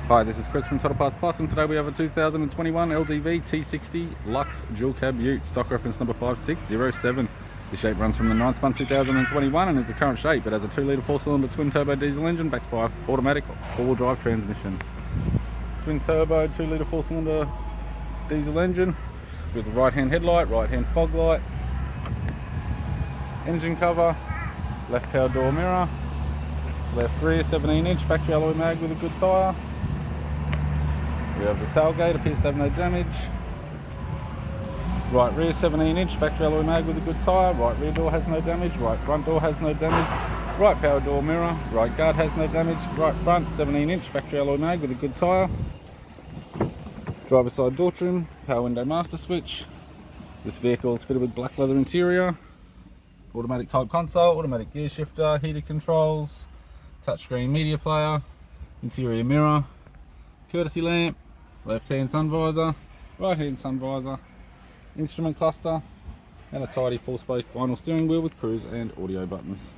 Hi, this is Chris from Total Parts Plus, and today we have a 2021 LDV T60 Luxe dual cab ute, stock reference number 5607. The shape runs from the 9th month 2021 and is the current shape. It has a 2 litre 4-cylinder twin turbo diesel engine backed by automatic 4-wheel drive transmission. Twin turbo 2 litre 4-cylinder diesel engine with the right hand headlight, right hand fog light, engine cover, left power door mirror, left rear 17-inch factory alloy mag with a good tyre. We have the tailgate, appears to have no damage. Right rear 17-inch factory alloy mag with a good tyre. Right rear door has no damage. Right front door has no damage. Right power door mirror. Right guard has no damage. Right front 17-inch factory alloy mag with a good tyre. Driver side door trim. Power window master switch. This vehicle is fitted with black leather interior. Automatic type console. Automatic gear shifter. Heated controls. Touchscreen media player. Interior mirror. Courtesy lamp. Left hand sun visor, right hand sun visor, instrument cluster, and a tidy 4-spoke vinyl steering wheel with cruise and audio buttons.